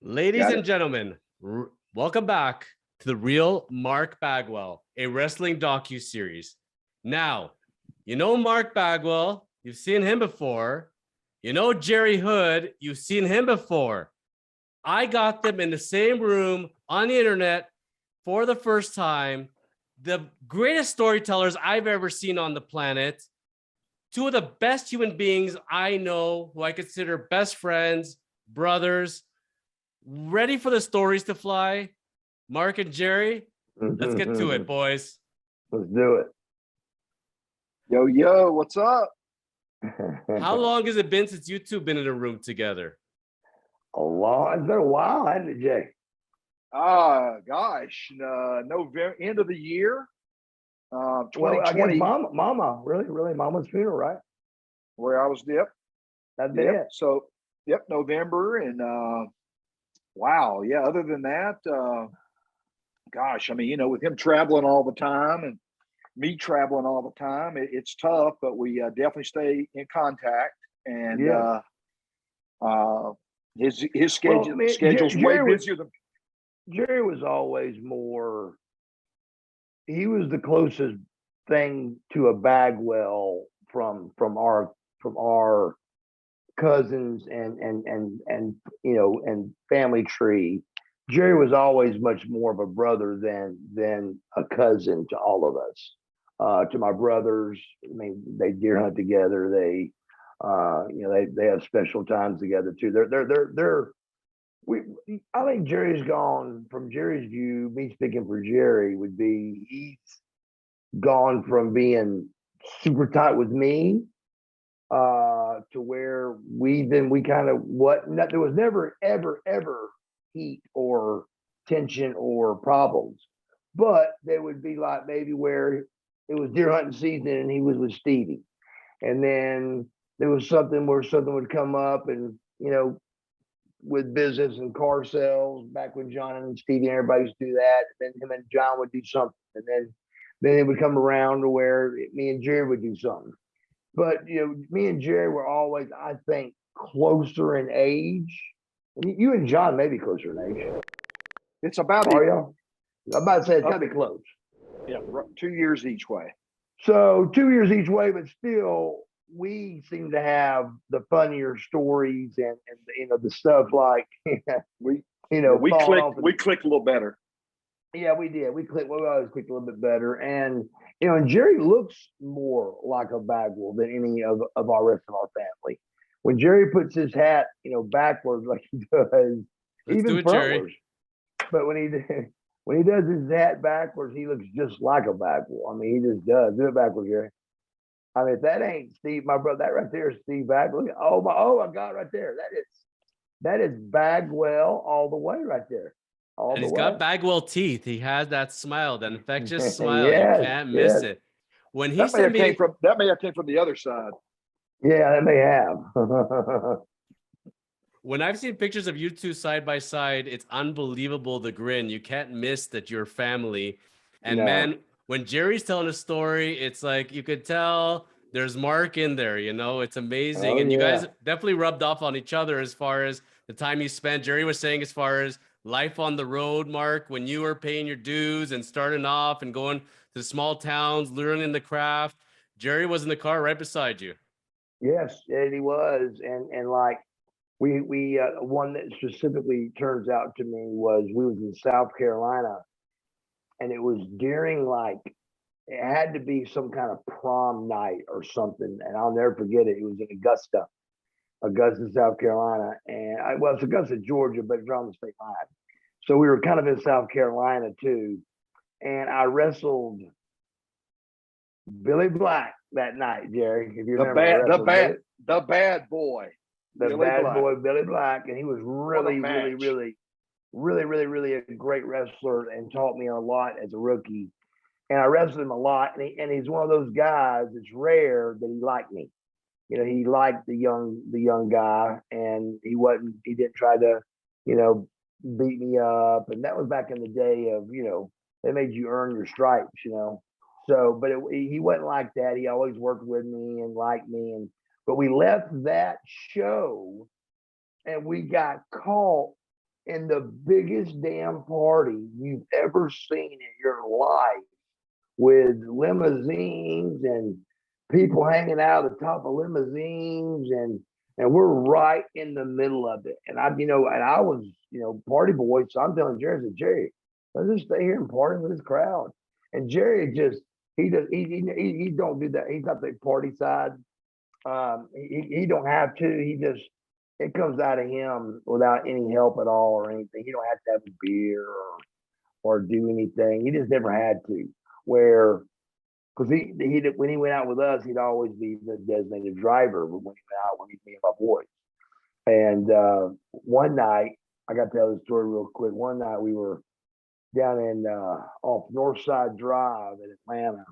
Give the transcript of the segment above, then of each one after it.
Ladies and gentlemen, welcome back to the real Marc Bagwell, a wrestling docuseries. Now, you know Marc Bagwell, you've seen him before. You know Jerry Hood, you've seen him before. I got them in the same room on the internet for the first time. The greatest storytellers I've ever seen on the planet. Two of the best human beings I know, who I consider best friends, brothers. Ready for the stories to fly? Marc and Jerry, let's get to it, boys. Let's do it. Yo, what's up? How long has it been since you two been in a room together? It's been a while, hasn't it, Jay? Gosh, November, end of the year. Well, 2020. I guess Mama, really, Mama's funeral, right? Where I was, That'd be it. So, November, and wow, yeah. Other than that, gosh, I mean, with him traveling all the time and me traveling all the time, it's tough. But we definitely stay in contact, and his schedule's way busier than. Jerry was always more. He was the closest thing to a Bagwell from our cousins and family tree. Jerry was always much more of a brother than a cousin to all of us. To my brothers, I mean, they deer hunt together. They they have special times together too. I think Jerry's gone, from Jerry's view, me speaking for Jerry, would be he's gone from being super tight with me to where we kind of there was never ever heat or tension or problems, but there would be like maybe where it was deer hunting season and he was with Stevie, and then there was something where something would come up, and with business and car sales back when John and Stevie and everybody used to do that. Then him and John would do something, and then it would come around to where me and Jerry would do something. But me and Jerry were always, I think, closer in age. You and John may be closer in age. It's about. Are y'all? I'm about to say it's got to be close. Yeah, 2 years each way. So 2 years each way, but still, we seem to have the funnier stories and the stuff like we clicked a little better. Yeah, we did. We always clicked a little bit better, and and Jerry looks more like a Bagwell than any of our rest of our family. When Jerry puts his hat backwards like he does, even frontwards, but when he does his hat backwards, he looks just like a Bagwell. I mean, he just does. Do it backwards, Jerry. I mean, if that ain't Steve, my brother, that right there is Steve Bagwell. Oh my God, right there. That is Bagwell all the way right there. And he's got Bagwell teeth. He has that smile, that infectious smile. Yes, you can't miss it. When he that may have came from the other side. Yeah, that may have. When I've seen pictures of you two side by side, it's unbelievable, the grin. You can't miss that you're family. And man, when Jerry's telling a story, it's like you could tell there's Marc in there, it's amazing. And you guys definitely rubbed off on each other as far as the time you spent. Jerry was saying as far as life on the road, Marc, when you were paying your dues and starting off and going to small towns, learning the craft. Jerry was in the car right beside you. Yes, and he was. And like we one that specifically turns out to me was we was in South Carolina. And it was during it had to be some kind of prom night or something. And I'll never forget it. It was in Augusta, South Carolina. And it's Augusta, Georgia, but it's around the state line. So we were kind of in South Carolina too. And I wrestled Billy Black that night, Jerry. If you remember. The bad boy. Billy Black. And he was really a great wrestler and taught me a lot as a rookie. And I wrestled him a lot. And he's one of those guys, it's rare that he liked me. He liked the young guy, and he didn't try to, beat me up. And that was back in the day of, they made you earn your stripes, So, but he wasn't like that. He always worked with me and liked me. But we left that show and we got caught in the biggest damn party you've ever seen in your life, with limousines and people hanging out at the top of limousines, and we're right in the middle of it. And I was, party boy. So I'm telling Jerry, I said, Jerry, let's just stay here and party with this crowd. And Jerry he don't do that. He's not the party side. He don't have to. It comes out of him without any help at all or anything. He don't have to have a beer or do anything. He just never had to. Because when he went out with us, he'd always be the designated driver. But when he went out, when he'd me and my boys. And one night, I got to tell the story real quick. One night we were down in off Northside Drive in Atlanta.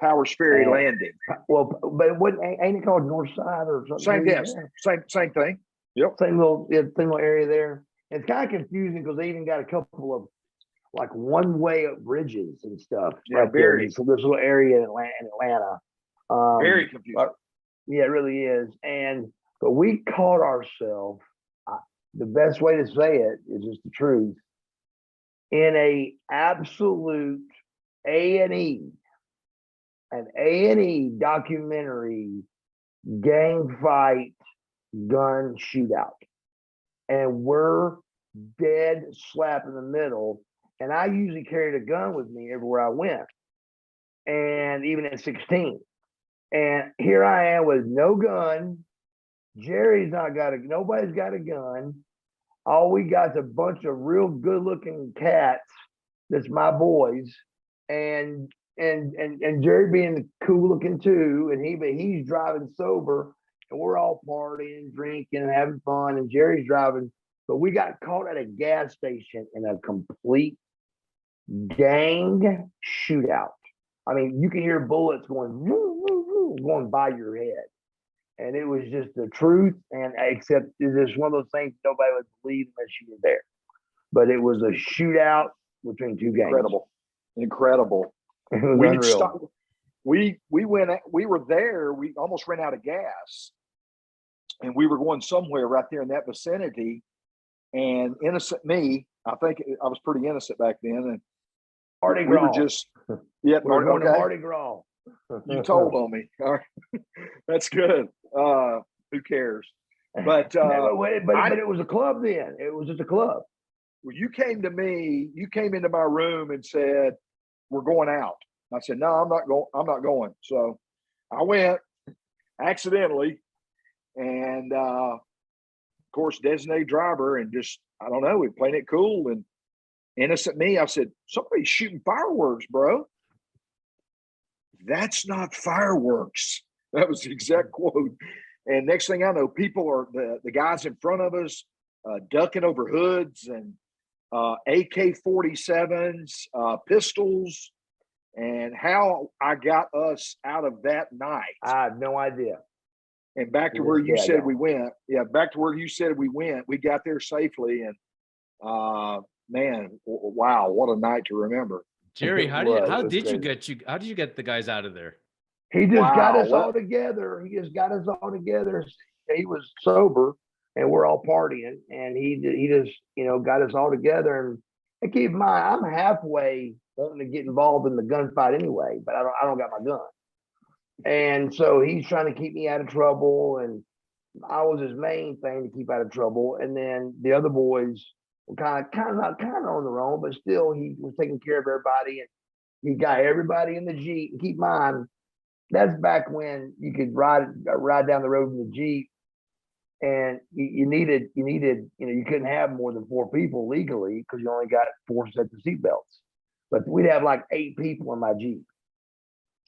Powers Ferry Landing. Well, but ain't it called Northside or something? Same thing. Yep. Same little area there. It's kind of confusing because they even got a couple of like one-way bridges and stuff. Yeah, right very. There. So there's a little area in Atlanta. Very confusing. Yeah, it really is. But we caught ourselves. The best way to say it is just the truth. In a absolute A&E, an A&E documentary gang fight gun shootout. And we're dead slap in the middle. And I usually carried a gun with me everywhere I went. And even at 16. And here I am with no gun. Nobody's got a gun. All we got is a bunch of real good looking cats. That's my boys. And Jerry being cool looking too, and he's driving sober, and we're all partying, drinking, and having fun, and Jerry's driving. But we got caught at a gas station in a complete gang shootout. I mean, you can hear bullets going woo, woo, woo, going by your head, and it was just the truth. And except it's just one of those things nobody would believe unless you were there. But it was a shootout between two gangs. Incredible. It was unreal. We were there. We almost ran out of gas, and we were going somewhere right there in that vicinity. And innocent me, I think I was pretty innocent back then. And Mardi Gras. We were just, yeah, we're going to Mardi Gras. You told on me. All right. That's good. Who cares? But it was a club then. It was just a club. Well, you came to me. You came into my room and said, "We're going out." I said, "No, I'm not going. I'm not going." So I went accidentally, and of course, designated driver, and just I don't know. We were playing it cool, and innocent me. I said, "Somebody's shooting fireworks, bro." That's not fireworks. That was the exact quote. And next thing I know, people are the guys in front of us ducking over hoods and AK-47s, pistols, and how I got us out of that night. I have no idea. And back to where you said we went. Yeah, back to where you said we went. We got there safely, and man, wow, what a night to remember. Jerry, how did you get the guys out of there? He just got us all together. He just got us all together. He was sober, and we're all partying, and he just got us all together. And keep in mind, I'm halfway wanting to get involved in the gunfight anyway, but I don't got my gun. And so he's trying to keep me out of trouble, and I was his main thing to keep out of trouble. And then the other boys were kind of on their own, but still he was taking care of everybody, and he got everybody in the Jeep. And keep in mind, that's back when you could ride down the road in the Jeep, and you couldn't have more than 4 people legally because you only got 4 sets of seatbelts. But we'd have like 8 people in my Jeep.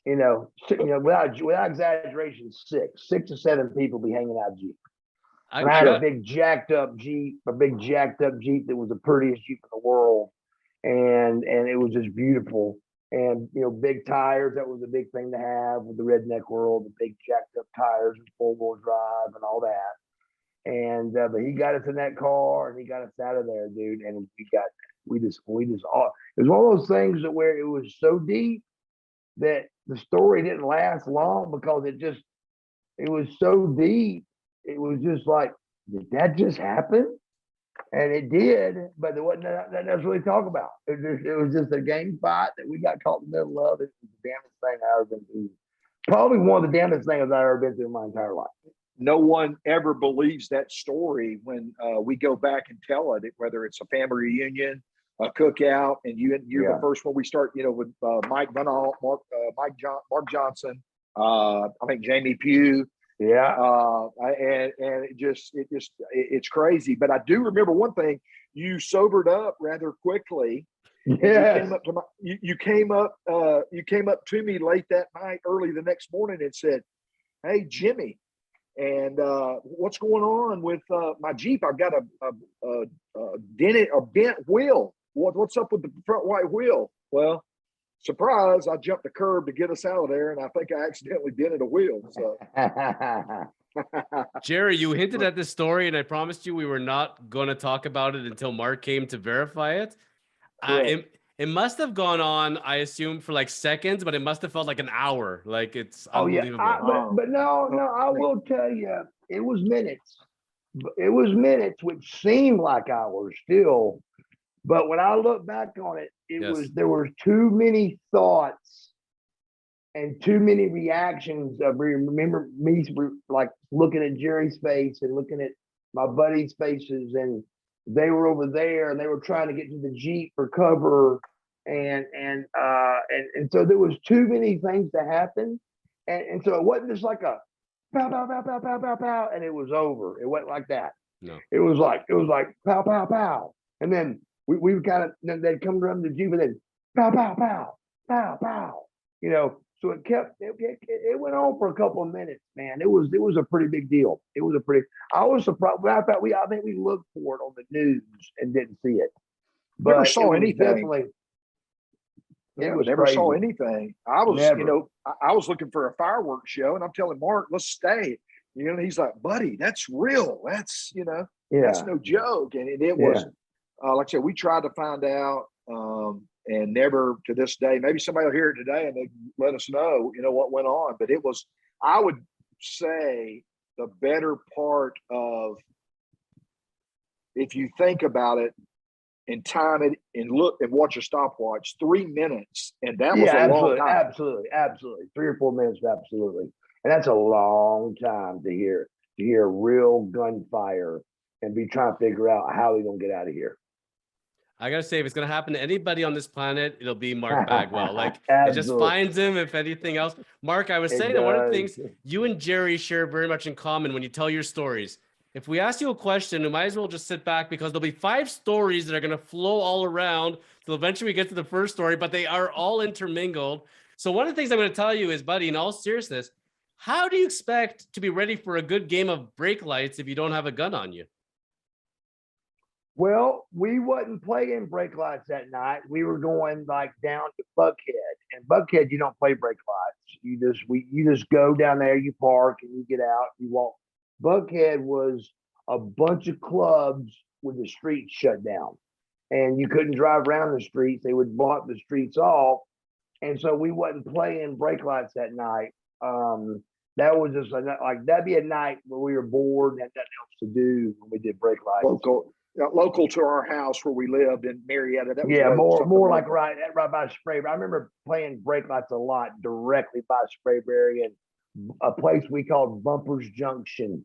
Without exaggeration, 6 to 7 people be hanging out Jeep. And I had a big jacked up Jeep that was the prettiest Jeep in the world, and it was just beautiful. And big tires, that was a big thing to have with the redneck world, the big jacked up tires and 4-wheel drive and all that. And but he got us in that car and he got us out of there, dude. And we just all, it was one of those things that where it was so deep that the story didn't last long because it was so deep. It was just like, did that just happen? And it did, but there wasn't nothing else really to talk about. It was just a gang fight that we got caught in the middle of. It was the damnedest thing I ever been through. Probably one of the damnedest things I've ever been through in my entire life. No one ever believes that story when we go back and tell it, whether it's a family reunion, a cookout, and you're the first one we start, with Mike Bunall, Mark Johnson, I think Jamie Pugh. Yeah. And it's crazy. But I do remember one thing: you sobered up rather quickly. Yeah. You came up to me late that night, early the next morning, and said, "Hey, Jimmy, and what's going on with my Jeep? I've got a bent wheel. What's up with the front right wheel?" Well, surprise, I jumped the curb to get us out of there, and I think I accidentally dented a wheel. So Jerry, you hinted at this story, and I promised you we were not going to talk about it until Mark came to verify it. It must have gone on, I assume, for like seconds, but it must have felt like an hour. Like, it's unbelievable. But no, I will tell you, it was minutes. It was minutes, which seemed like hours still. But when I look back on it, there were too many thoughts and too many reactions. I remember me like looking at Jerry's face and looking at my buddies' faces, and they were over there and they were trying to get to the Jeep for cover, and so there was too many things to happen, and so it wasn't just like a pow pow pow pow pow pow pow and it was over. It wasn't like that. No, it was like pow pow pow, and then we kind of they'd come around the Jeep and then pow pow pow pow pow, So it went on for a couple of minutes, man. It was a pretty big deal. I was surprised. I think we looked for it on the news and didn't see it. But never saw anything. Never saw anything. I was, I was looking for a fireworks show, and I'm telling Mark, let's stay. And he's like, buddy, that's real. That's that's no joke. And it was, like I said, we tried to find out. And never to this day, maybe somebody will hear it today and they let us know, what went on. But it was, I would say, the better part of, if you think about it and time it and look and watch a stopwatch, 3 minutes. And that was a long time. Absolutely. 3 or 4 minutes, absolutely. And that's a long time to hear real gunfire and be trying to figure out how we're going to get out of here. I gotta say, if it's gonna happen to anybody on this planet, it'll be Marc Bagwell. Like, it just finds him, if anything else. Mark, I was saying that one of the things you and Jerry share very much in common when you tell your stories. If we ask you a question, we might as well just sit back, because there'll be 5 stories that are gonna flow all around till eventually we get to the first story, but they are all intermingled. So one of the things I'm gonna tell you is, buddy, in all seriousness, how do you expect to be ready for a good game of brake lights if you don't have a gun on you? Well, we wasn't playing brake lights that night. We were going like down to Buckhead, and Buckhead, you don't play brake lights. You just go down there, you park, and you get out, you walk. Buckhead was a bunch of clubs with the streets shut down, and you couldn't drive around the streets. They would block the streets off, and so we wasn't playing brake lights that night. That was just like that'd be a night where we were bored and had nothing else to do when we did brake lights. Local to our house where we lived in Marietta. That was more like right by Sprayberry. I remember playing brake lights a lot directly by Sprayberry and a place we called Bumpers Junction.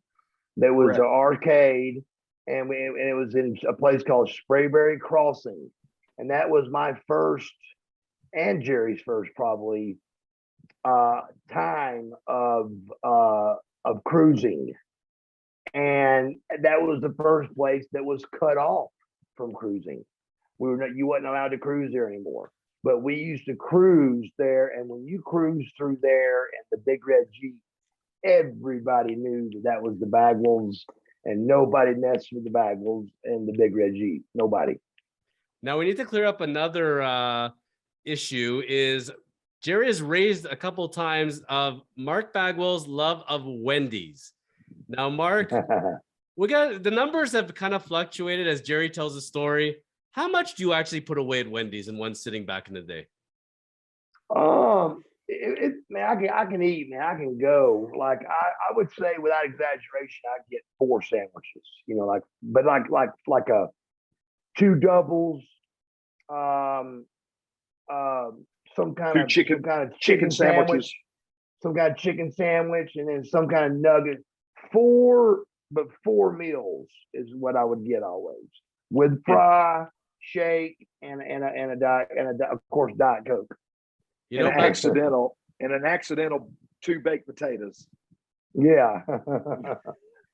There was an arcade, and it was in a place called Sprayberry Crossing, and that was my first and Jerry's first probably time of cruising. And that was the first place that was cut off from cruising. You wasn't allowed to cruise there anymore. But we used to cruise there, and when you cruised through there and the big red Jeep, everybody knew that was the Bagwells, and nobody messed with the Bagwells and the big red Jeep. Nobody. Now we need to clear up another issue. Is Jerry has raised a couple of times of Marc Bagwell's love of Wendys. Now, Mark, we got the numbers have kind of fluctuated as Jerry tells the story. How much do you actually put away at Wendy's in one sitting back in the day? Man, I can eat, man. I can go. Like I would say, without exaggeration, I get 4 sandwiches. Like two doubles, some kind Two of chicken sandwiches. some kind of chicken sandwich, and then some kind of nugget. Four meals is what I would get always, with fry, shake, and a diet, of course, Diet Coke. You know, and an accidental 2 baked potatoes. Yeah.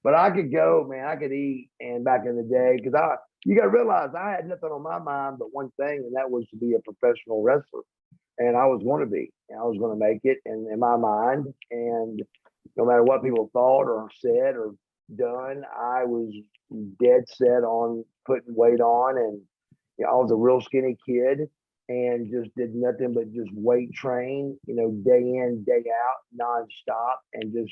But I could go, man. I could eat, and back in the day, because you got to realize I had nothing on my mind but one thing, and that was to be a professional wrestler. And I was going to be, and I was going to make it, and in my mind, and no matter what people thought or said or done, I was dead set on putting weight on, and I was a real skinny kid, and just did nothing but just weight train, day in, day out, nonstop, and just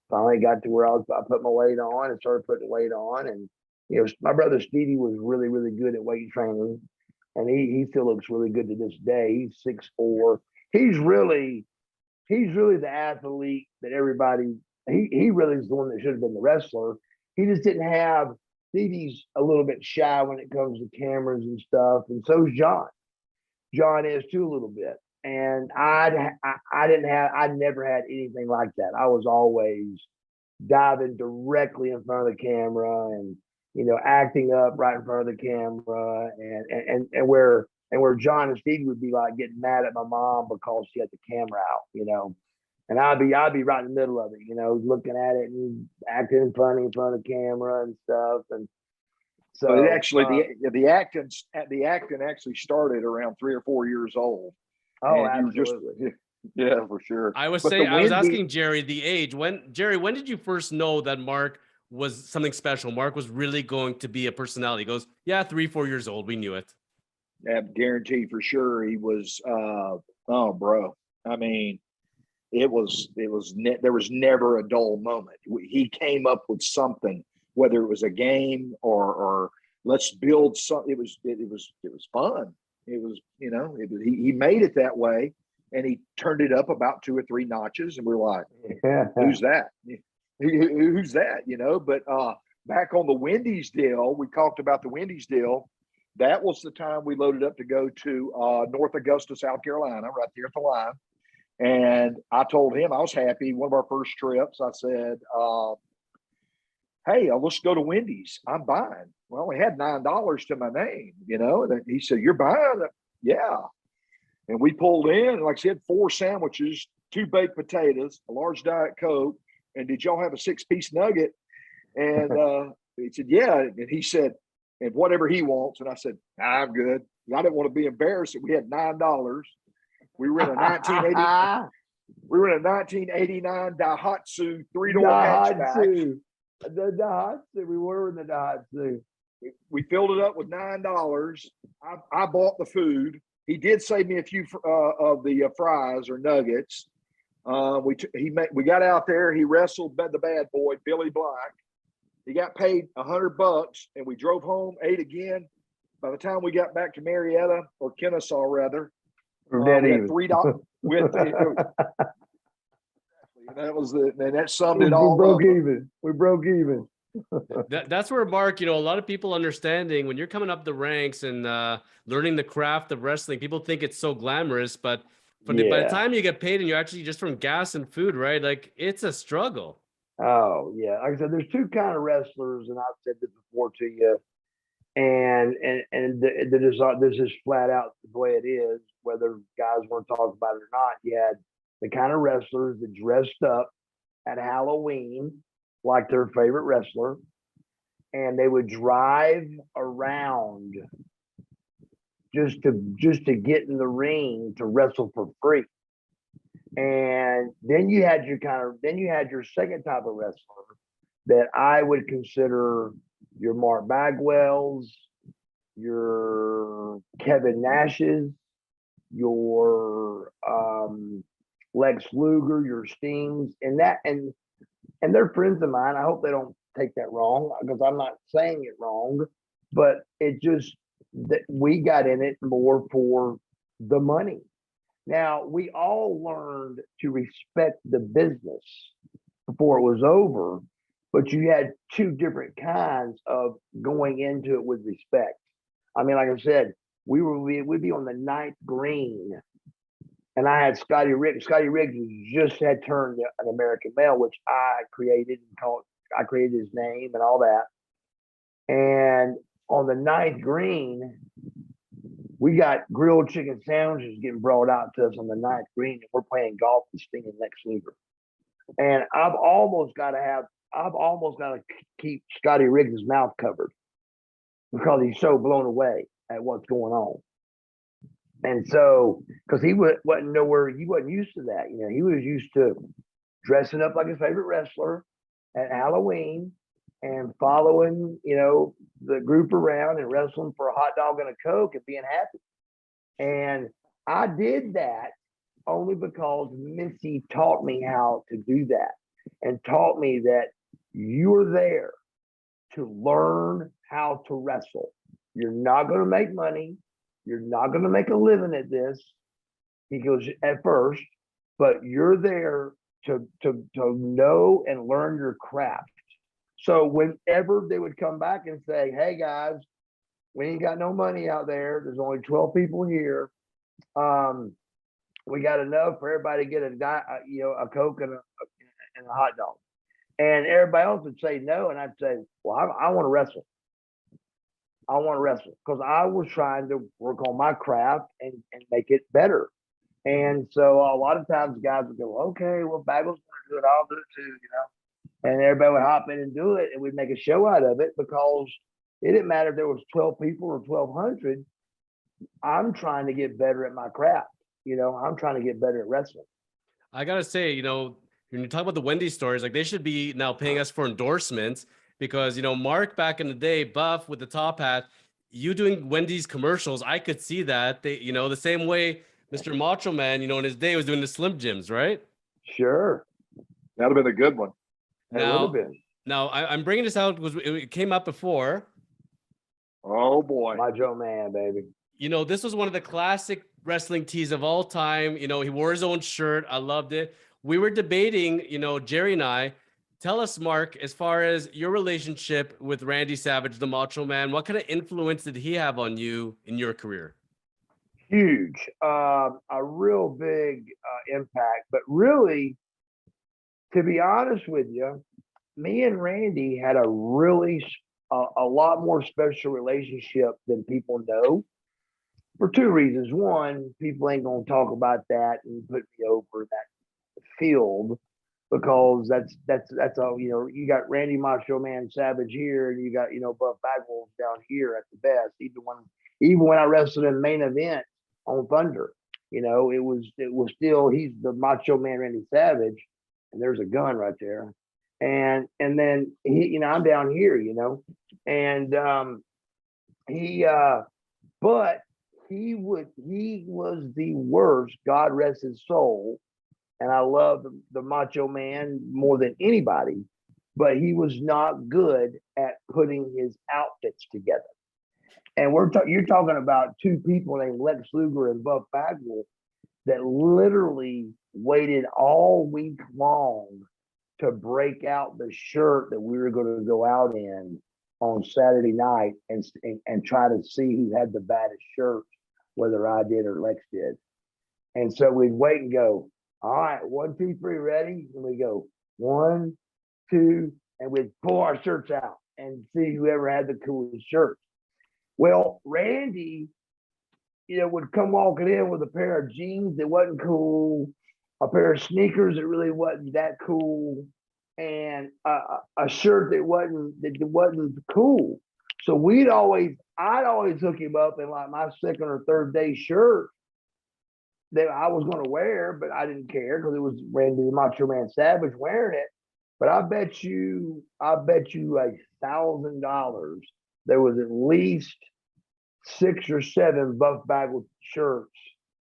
finally got to where I put my weight on and started putting weight on. And, my brother Stevie was really, really good at weight training. And he still looks really good to this day. He's 6'4". He's really the athlete that everybody, he really is the one that should have been the wrestler. He just didn't have, Stevie's a little bit shy when it comes to cameras and stuff. And so is John. John is too, a little bit. And I never had anything like that. I was always diving directly in front of the camera, and acting up right in front of the camera, and where John and Stevie would be like getting mad at my mom because she had the camera out, and I'd be right in the middle of it, looking at it and acting funny in front of the camera and stuff. And so it actually the acting actually started around 3 or 4 years old. Oh, absolutely. Yeah, for sure. I was asking Jerry the age. When did you first know that Marc was something special? Marc was really going to be a personality. He goes, yeah, 3-4 years old. We knew it. Yeah, guaranteed for sure. He was, oh, bro. I mean, there was never a dull moment. He came up with something, whether it was a game or let's build something. It was fun. It was, he made it that way, and he turned it up about 2 or 3 notches, and we're like, who's that? Who's that? But back on the Wendys deal, we talked about the Wendys deal. That was the time we loaded up to go to North Augusta, South Carolina, right there at the line. And I told him I was happy. One of our first trips, I said, hey, let's go to Wendys. I'm buying. Well, we had $9 to my name, And he said, you're buying? Yeah. And we pulled in, like I said, 4 sandwiches, 2 baked potatoes, a large Diet Coke. And did y'all have a 6-piece nugget? And he said, yeah. And he said, and whatever he wants. And I said, I'm good. I didn't want to be embarrassed that we had $9. We were in a 1989 Daihatsu 3-door hatchback. The Daihatsu. We were in the Daihatsu. We filled it up with $9. I bought the food. He did save me a few of the fries or nuggets. We got out there. He wrestled the bad boy, Billy Black. He got paid $100, and we drove home, ate again. By the time we got back to Marietta, or Kennesaw rather, we had $3. And that summed it all up. We broke even. That's where Marc, a lot of people understanding when you're coming up the ranks and learning the craft of wrestling, people think it's so glamorous, but by the time you get paid and you're actually just from gas and food, right? Like, it's a struggle. Oh yeah. Like I said, there's 2 kind of wrestlers, and I've said this before to you. And this is flat out the way it is, whether guys want to talk about it or not. You had the kind of wrestlers that dressed up at Halloween like their favorite wrestler, and they would drive around just to get in the ring to wrestle for free. And then you had your second type of wrestler that I would consider your Marc Bagwells, your Kevin Nashes, your Lex Luger, your Stings, and they're friends of mine. I hope they don't take that wrong, because I'm not saying it wrong, but it just that we got in it more for the money. Now, we all learned to respect the business before it was over, but you had 2 different kinds of going into it with respect. I mean, like I said, we'd be on the ninth green, and I had Scotty Riggs. Scotty Riggs just had turned an American male, which I created and called. I created his name and all that. And on the ninth green, we got grilled chicken sandwiches getting brought out to us on the ninth green, and we're playing golf with Sting and Lex Luger. And I've almost got to keep Scotty Riggs' mouth covered because he's so blown away at what's going on. And so, because he wasn't used to that. You know, he was used to dressing up like his favorite wrestler at Halloween and following, you know, the group around and wrestling for a hot dog and a Coke and being happy. And I did that only because Missy taught me how to do that and taught me that you're there to learn how to wrestle. You're not going to make money. You're not going to make a living at this. He goes at first, but you're there to know and learn your craft. So whenever they would come back and say, "Hey guys, we ain't got no money out there. There's only 12 people here. We got enough for everybody to get a Coke and a hot dog." And everybody else would say no, and I'd say, "Well, I want to wrestle. I want to wrestle," because I was trying to work on my craft and make it better. And so a lot of times guys would go, "Okay, well, Bagwell's going to do it. I'll do it too," you know. And everybody would hop in and do it, and we'd make a show out of it because it didn't matter if there was 12 people or 1,200. I'm trying to get better at my craft. You know, I'm trying to get better at wrestling. I gotta say, you know, when you talk about the Wendy stories, like they should be now paying us for endorsements because, you know, Mark back in the day, buff with the top hat, you doing Wendy's commercials, I could see that. They, you know, the same way Mr. Macho Man, you know, in his day was doing the Slim Jims, right? Sure. That'd have been a good one. It would have been. Now I'm bringing this out because it came up before. Oh boy. Macho Man, baby. You know, this was one of the classic wrestling tees of all time. You know, he wore his own shirt. I loved it. We were debating, you know, Jerry and I. Tell us, Mark, as far as your relationship with Randy Savage, the Macho Man, what kind of influence did he have on you in your career? Huge. A real big impact. But really, to be honest with you, me and Randy had a lot more special relationship than people know for two reasons. One, people ain't going to talk about that and put me over that field because that's all, you know, you got Randy Macho Man Savage here and you got, you know, Buff Bagwells down here at the best. Even when I wrestled in main event on Thunder, you know, it was still, he's the Macho Man Randy Savage, and there's a gun right there. And then he, you know, I'm down here, you know, and but he was the worst, God rest his soul. And I love the Macho Man more than anybody, but he was not good at putting his outfits together. And you're talking about two people named Lex Luger and Buff Bagwell that literally waited all week long to break out the shirt that we were going to go out in on Saturday night and try to see who had the baddest shirt, whether I did or Lex did. And so we'd wait and go, "All right, 1, 2, 3, ready?" And we go 1, 2, and we'd pull our shirts out and see whoever had the coolest shirt. Well, Randy, you know, would come walking in with a pair of jeans that wasn't cool, a pair of sneakers that really wasn't that cool, and a shirt that wasn't cool. So I'd always hook him up in like my second or third day shirt that I was going to wear, but I didn't care because it was Randy the Macho Man Savage wearing it. But I bet you like $1,000 there was at least 6 or 7 Buff Bagwell shirts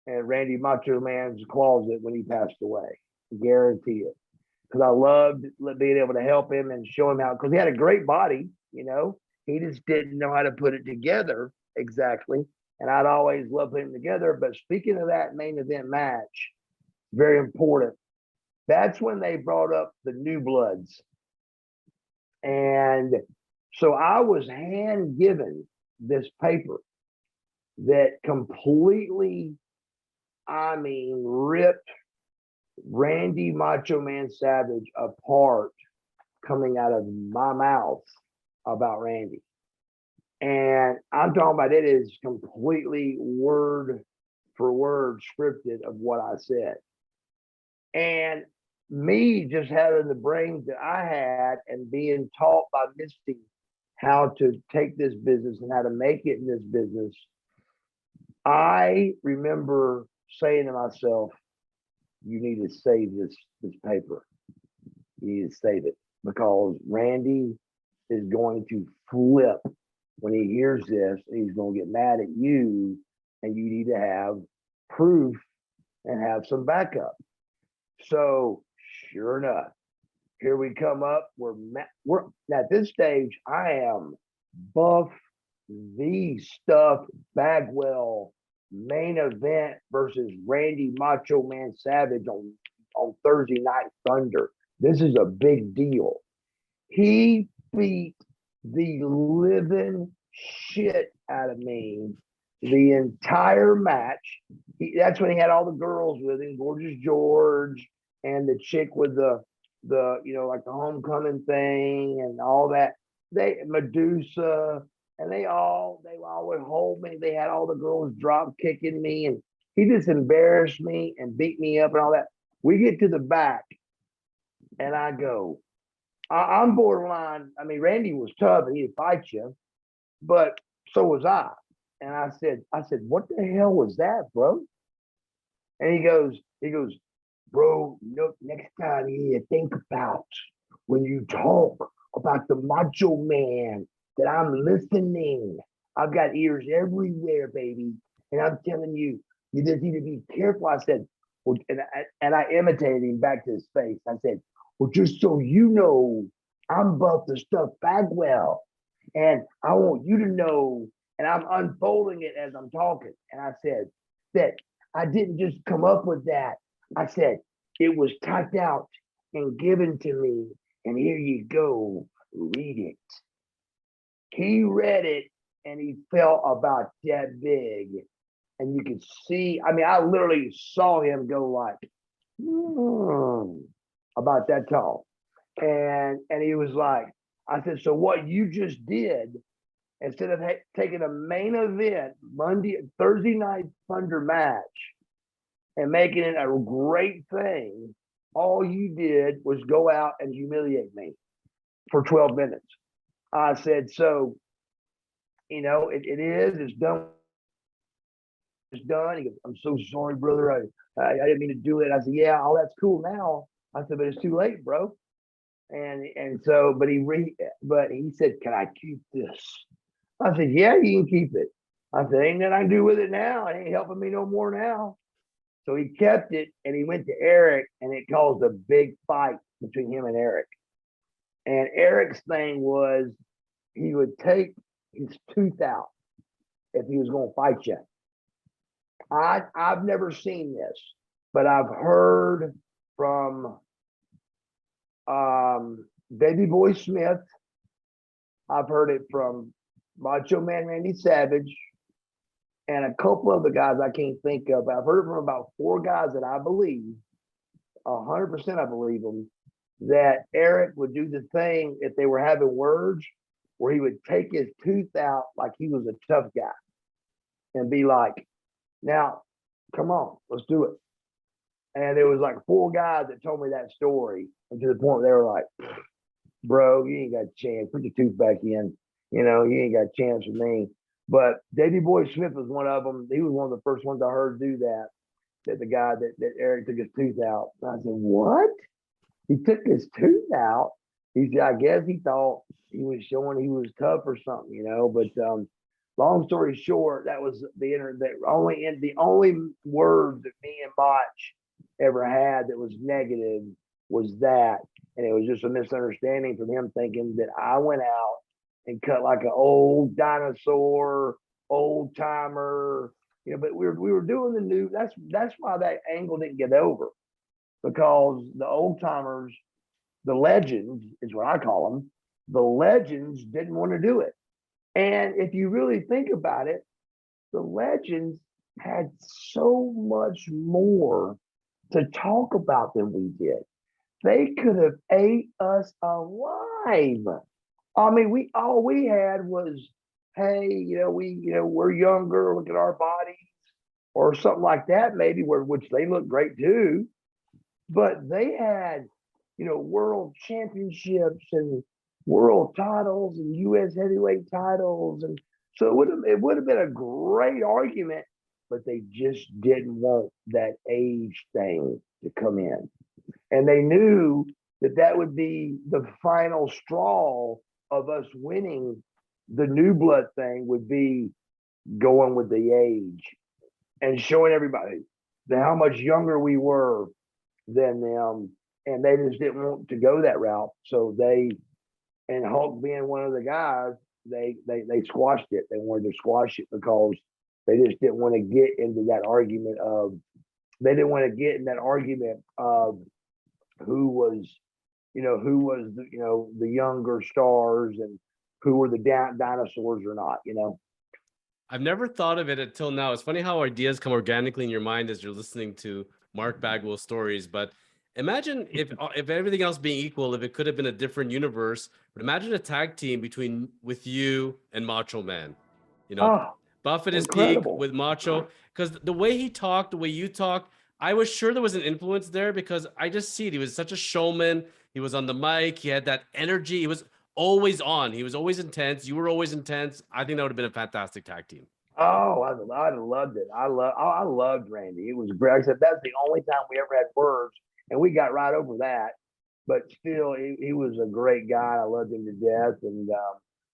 in Randy Macho Man's closet when he passed away. Guarantee it. Because I loved being able to help him and show him how, because he had a great body, you know. He just didn't know how to put it together exactly. And I'd always love putting them together. But speaking of that main event match, very important. That's when they brought up the New Bloods. And so I was hand given this paper that completely, I mean, ripped Randy Macho Man Savage apart coming out of my mouth about Randy. And I'm talking about it is completely word for word scripted of what I said. And me just having the brains that I had and being taught by Misty how to take this business and how to make it in this business, I remember saying to myself, you need to save this paper. You need to save it because Randy is going to flip when he hears this. He's going to get mad at you, and you need to have proof and have some backup. So sure enough, here we come up. We're at this stage. I am Buff the Stuff Bagwell main event versus Randy Macho Man Savage on Thursday Night Thunder. This is a big deal. He beat the living shit out of me the entire match. That's when he had all the girls with him, Gorgeous George and the chick with the like the homecoming thing and all that. They Medusa and they all would hold me. They had all the girls drop kicking me and he just embarrassed me and beat me up and all that. We get to the back and I go, I'm borderline. I mean, Randy was tough and he'd fight you, but so was I. And I said, what the hell was that, bro? And he goes, bro, look, next time you need to think about when you talk about the Macho Man that I'm listening. I've got ears everywhere, baby. And I'm telling you, you just need to be careful. I said, well, and I imitated him back to his face. I said, well, just so you know, I'm Buff the Stuff Bagwell. And I want you to know, and I'm unfolding it as I'm talking. And I said that I didn't just come up with that. I said, it was typed out and given to me. And here you go, read it. He read it and he felt about that big. And you could see, I mean, I literally saw him go like, about that tall. And he was like, I said, so what you just did, instead of taking a main event Thursday night Thunder match and making it a great thing, all you did was go out and humiliate me for 12 minutes. I said, so, it's done. It's done. He goes, I'm so sorry, brother. I didn't mean to do it. I said, yeah, all that's cool now. I said, but it's too late, bro. And so, but he said, can I keep this? I said, yeah, you can keep it. I said, ain't nothing I can do with it now. It ain't helping me no more now. So he kept it and he went to Eric and it caused a big fight between him and Eric. And Eric's thing was he would take his tooth out if he was going to fight you. I've never seen this, but I've heard from Baby Boy Smith. I've heard it from Macho Man Randy Savage and a couple of the guys I can't think of. I've heard it from about 4 guys that I believe, 100% I believe them, that Eric would do the thing if they were having words where he would take his tooth out like he was a tough guy and be like, now, come on, let's do it. And there was like 4 guys that told me that story. And to the point where they were like, bro, you ain't got a chance. Put your tooth back in. You ain't got a chance with me. But Davey Boy Smith was one of them. He was one of the first ones I heard do that. That the guy that Eric took his tooth out. And I said, what? He took his tooth out. He said, I guess he thought he was showing he was tough or something, But long story short, that was the only word that me and Botch ever had that was negative was that. And it was just a misunderstanding from him thinking that I went out and cut like an old dinosaur, old timer, but we were doing the new, that's why that angle didn't get over, because the old timers, the legends is what I call them, the legends didn't want to do it. And if you really think about it, the legends had so much more to talk about than we did. They could have ate us alive. I mean, all we had was, hey, we're younger, look at our bodies, or something like that, maybe, which they look great too. But they had, world championships and world titles and U.S. heavyweight titles, and so it would have been a great argument, but they just didn't want that age thing to come in, and they knew that would be the final straw of us winning. The new blood thing would be going with the age and showing everybody how much younger we were than them, and they just didn't want to go that route. So and Hulk being one of the guys, they squashed it. They wanted to squash it because they just didn't want to get into that argument of who was the younger stars and who were the dinosaurs or not. I've never thought of it until now. It's funny how ideas come organically in your mind as you're listening to Marc Bagwell stories. But imagine if everything else being equal, if it could have been a different universe. But imagine a tag team with you and Macho Man. Buff at his peak with Macho, because the way he talked, the way you talked, I was sure there was an influence there because I just see it. He was such a showman. He was on the mic. He had that energy. He was always on. He was always intense. You were always intense. I think that would have been a fantastic tag team. Oh, I loved it. I loved Randy. It was great. I said that's the only time we ever had words, and we got right over that. But still, he was a great guy. I loved him to death, and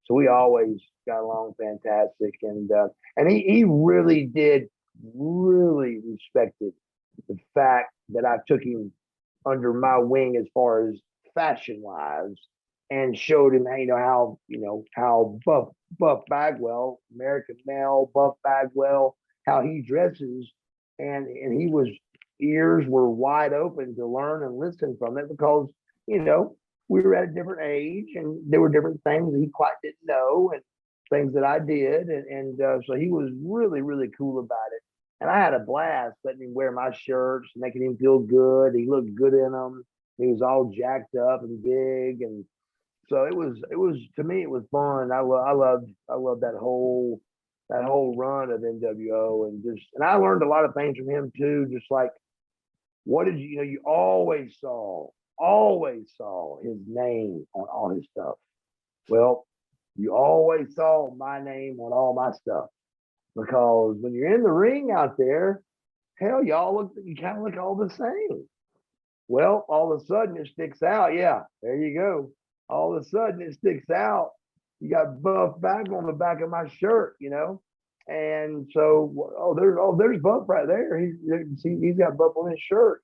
so we always got along fantastic. And he really did respected the fact that I took him under my wing as far as fashion wise, and showed him how Buff Bagwell, American male Buff Bagwell, how he dresses, and ears were wide open to learn and listen from it because we were at a different age and there were different things he quite didn't know and things that I did, and so he was really cool about it. And I had a blast letting him wear my shirts, making him feel good. He looked good in them. He was all jacked up and big, and so it was to me it was fun. I loved that whole run of NWO, and I learned a lot of things from him too. Just like what did you always saw his name on all his stuff. Well, you always saw my name on all my stuff because when you're in the ring out there, hell, you kind of look all the same. Well, all of a sudden it sticks out. Yeah, there you go. All of a sudden it sticks out. You got Buff Bagwell on the back of my shirt, and so there's Buff right there. He's got Buff on his shirt,